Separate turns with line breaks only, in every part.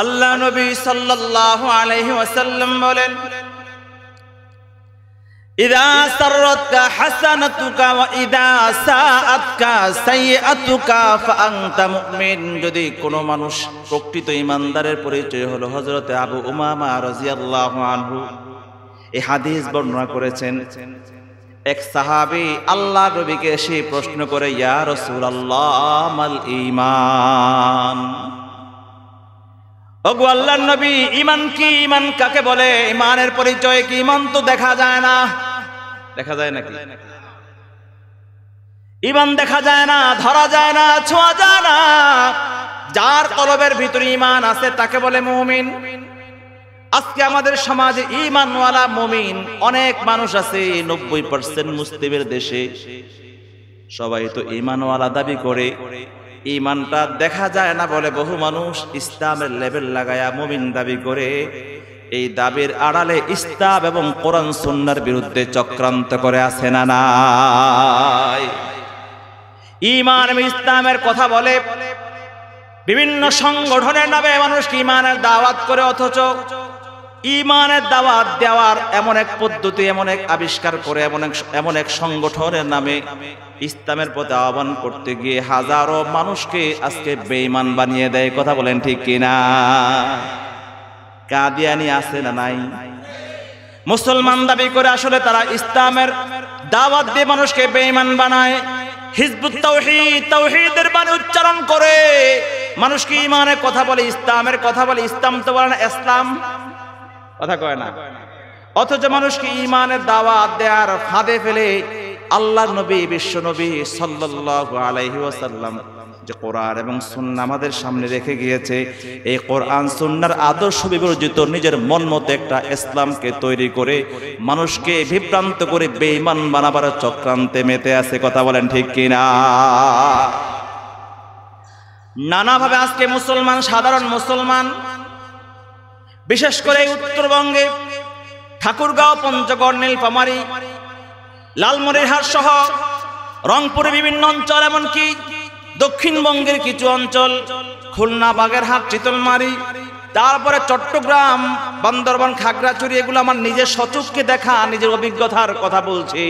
আল্লাহ নবী সাল্লাল্লাহু আলাইহি ওয়াসাল্লাম বলেন, ইযা সাররাতকা হাসানাতুকা ওয়া ইযা সাআতকা সাইয়্যাতুকা ফাআনতা মুমিন। যদি কোনো মানুষ প্রকৃত ঈমানদারের পরিচয় হলো হযরতে আবু উমামা রাদিয়াল্লাহু আনহু এই হাদিস বর্ণনা করেছেন। এক সাহাবী আল্লাহ নবীকে এসে প্রশ্ন করে, ইয়া রাসূলুল্লাহ মাল ঈমান, ওগো আল্লাহর নবী ঈমান কি? ঈমান কাকে বলে? ঈমানের পরিচয় কি? ঈমান তো দেখা যায় না। দেখা যায় নাকি? ঈমান দেখা যায় না, ধরা যায় না, ছোঁয়া যায় না। যার কলবের ভিতরে ঈমান আছে তাকে বলে মুমিন। আজকে আমাদের সমাজে ঈমানওয়ালা মুমিন অনেক মানুষ আছে। 90% মুসলিমের দেশে সবাই তো ঈমানওয়ালা দাবি করে, ঈমানটা দেখা যায় না বলে বহু মানুষ ইসলামের লেবেল লাগায়া মুমিন দাবি করে। এই দাবির আড়ালে ইসলাম এবং কোরআন সুন্নাহর বিরুদ্ধে চক্রান্ত করে আছে না নাই? ঈমান এবং ইসলামের কথা বলে, বিভিন্ন সংগঠনের নামে মানুষকে ঈমানের দাওয়াত করে, অথচ ঈমানের দাওয়াত দেওয়ার এমন এক পদ্ধতি, এমন এক আবিষ্কার করে, এমন এক সংগঠনের নামে ইসলামের পথে আহ্বান করতে গিয়ে হাজারো মানুষকে আজকে বেঈমান বানিয়ে দেয়। কথা বলেন ঠিক কিনা? কাদিয়ানি আছে না নাই? মুসলমান দাবি করে আসলে তারা ইসলামের দাওয়াত দিয়ে মানুষকে বেঈমান বানায়। হিজবুত তাওহীদ, তাওহীদের বাণী উচ্চারণ করে মানুষকে ঈমানের কথা বলে, ইসলামের কথা বলে। ইসলাম তো বলে না, ইসলাম কথা কয় না। অথচ মানুষকে ঈমানের দাওয়াত দেওয়ার ফাঁদে ফেলে আল্লাহর নবী, বিশ্ব নবী সাল্লাল্লাহু আলাইহি ওয়াসাল্লাম যে কোরআন এবং সুন্নাহ আমাদের সামনে রেখে গিয়েছে, এই কোরআন সুন্নাহর আদর্শ বিবর্জিত নিজের মন মতো একটা ইসলামকে তৈরি করে মানুষকে বিভ্রান্ত করে বেঈমান বানাবার চক্রান্তে মেতে আছে। কথা বলেন ঠিক কিনা? নানাভাবে আজকে মুসলমান, সাধারণ মুসলমান, বিশেষ করে উত্তরবঙ্গে ঠাকুরগাঁও, পঞ্চগড়, নীলফামারী, লালমনিরহাট সহ রংপুরের বিভিন্ন অঞ্চল, এমনকি দক্ষিণবঙ্গের কিছু অঞ্চল, খুলনা, বাগেরহাট, চিতলমারি, তারপরে চট্টগ্রাম, বান্দরবান, খাগড়াছড়ি, এগুলো আমার নিজের সচক্ষে দেখা, নিজের অভিজ্ঞতার কথা বলছি।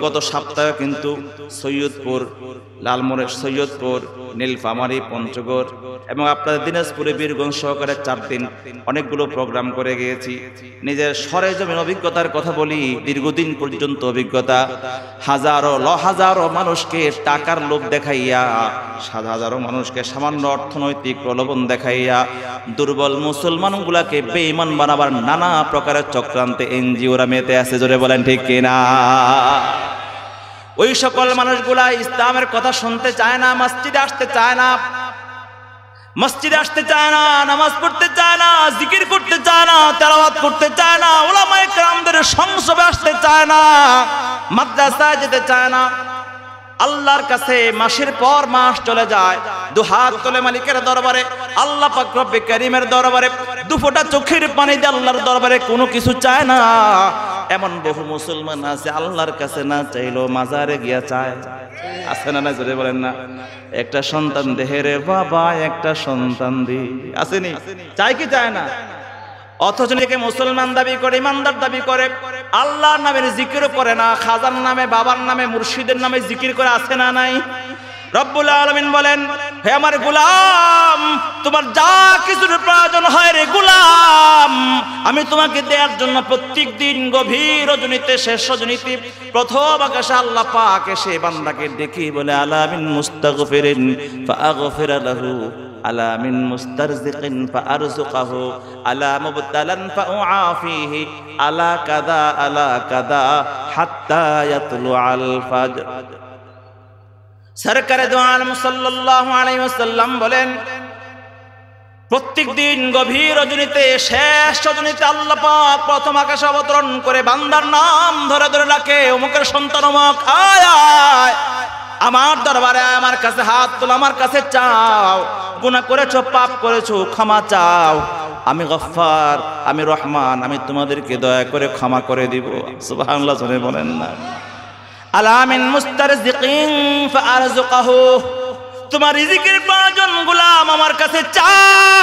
গত সপ্তাহে কিন্তু সৈয়দপুর, লালমনিরহাট, সৈয়দপুর, নীলফামারী, পঞ্চগড় এবং আপনাদের দিনাজপুরে বীরগঞ্জ সহকারে 4 দিন অনেকগুলো প্রোগ্রাম করে গিয়েছি। নিজের সরেজমিন অভিজ্ঞতার কথা বলি, দীর্ঘদিন পর্যন্ত অভিজ্ঞতা। হাজারো মানুষকে টাকার লোভ দেখাইয়া, হাজারো মানুষকে সামান্য অর্থনৈতিক প্রলোভন দেখাইয়া দুর্বল মুসলমানগুলাকে বেঈমান বানাবার নানা প্রকারের চক্রান্তে এনজিওরা মেতে আছে। জোরে বলেন ঠিক কিনা? ওই সকল মানুষগুলা ইসলামের কথা শুনতে চায় না, মসজিদে আসতে চায় না, নামাজ পড়তে চায় না, জিকির করতে চায় না, তেলাওয়াত করতে চায় না, উলামায়ে কেরামদের সংসবে আসতে চায় না, মাদ্রাসায় যেতে চায় না। আল্লাহর কাছে মাসের পর মাস চলে যায়, দুহাত তোলে মালিকের দরবারে, আল্লাহ পাক রব্বে কারীমের দরবারে, দুফোঁটা চোখের পানি দিয়ে আল্লাহর দরবারে কোনো কিছু চায় না। এমন বহু মুসলমান আছে আল্লাহর কাছে না চাইলেও মাজারে গিয়া চায়। আছে না? না জোরে বলেন না। একটা সন্তান দেহে রে বাবা, একটা সন্তান দি, আসেনি? চায় কি চায় না? অথচ নিজেকে মুসলমান দাবি করে, ইমানদার দাবি করে, আল্লাহর নামের জিকিরও করে না, খাজার নামে, বাবার নামে, মুর্শিদের নামে জিকির করে। আছে না নাই? রব্বুল আলামিন বলেন, হে আমার গোলাম, তোমার যা কিছুর প্রয়োজন হয় রে গোলাম, আমি তোমাকে দেওয়ার জন্য প্রত্যেক দিন গভীর রজনীতে, শেষ রজনীতে, প্রথম আকাশে আল্লাহ পাক এসে বান্দাকে দেখি বলে, আলা মিন মুস্তাগফিরিন ফাআগফিরা লাহু, আলা মিন মুস্তারজিকিন ফাআরযুকাহু, আলা মুবতালান ফাউআফিহি, আলা কাদা হাত্তা ইয়াতলুআল ফাজর। সরকারে দো আলম সাল্লাল্লাহু আলাইহি ওয়াসাল্লাম বলেন, প্রত্যেক দিন গভীর রজনীতে, শেষ রজনীতে আল্লাহ পাক প্রথম আকাশে অবতরণ করে বান্দার নাম ধরে ধরে ডাকে, অমুকের সন্তান অমুক, আয় আয় আমার দরবারে, আমার কাছে হাত তোলো, আমার কাছে চাও, গুনাহ করেছো, পাপ করেছো, ক্ষমা চাও, আমি গফফার, আমি রহমান, আমি তোমাদেরকে দয়া করে ক্ষমা করে দিব। সুবহানাল্লাহ, জোরে বলেন না। আলা মিন মুস্তারজিকিন ফাআরযুকাহু, তোমার রিজিকের প্রয়োজন গোলাম আমার কাছে চাও,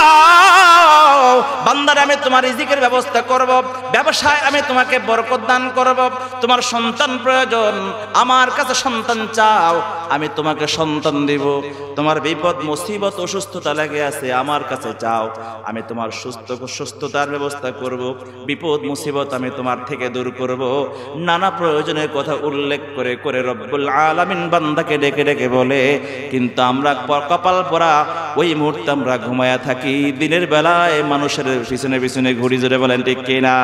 বান্দারে আমি তোমার রিজিকের ব্যবস্থা করব, ব্যবসায় আমি তোমাকে বরকত দান করব, তোমার সন্তান প্রয়োজন আমার কাছে সন্তান চাও আমি তোমাকে সন্তান দিব, তোমার বিপদ মুসিবত অসুস্থতা লেগে আছে আমার কাছে চাও আমি তোমার সুস্থতার ব্যবস্থা করব, বিপদ মুসিবত আমি তোমার থেকে দূর করব। নানা প্রয়োজনের কথা উল্লেখ করে করে রব্বুল আলামিন বান্দাকে ডেকে ডেকে বলে। কিন্তু আমরা কপাল পরা ওই মুহূর্তে আমরা ঘুমায়া থাকি, দিনের বেলায় মানুষের পিছনে পিছনে ঘুরি, জোরে বলেন ঠিক কিনা?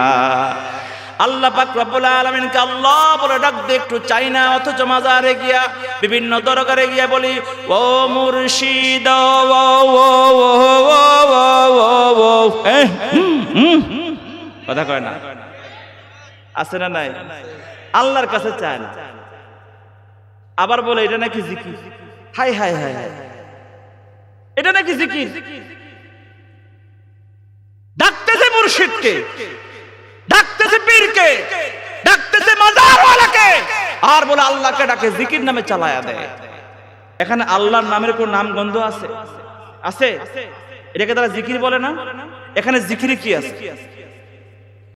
আল্লাহ পাক রব্বুল আলামিনকে আল্লাহ বলে ডাক দে একটু চাই না, অথচ মাজারে গিয়া বিভিন্ন দরবারে গিয়া বলি ও মুর্শিদ কথা কয় না, আছে না নাই? আল্লাহর কাছে চায় না, আবার বলে এটা নাকি জিকির। হাই হাই হাই হাই, এটা নাকি জিকির। ডাকতেছে মুর্শিদকে, ডাকতেছে পীরকে, ডাকতেছে মাজারওয়ালাকে, আর বলে আল্লাহকে ডাকে, জিকির নামে চালায়া দেয়। এখানে আল্লাহর নামের কোন নাম গন্ধ আছে? আছে? এটাকে তারা জিকির বলে না? এখানে জিকিরে কি আছে?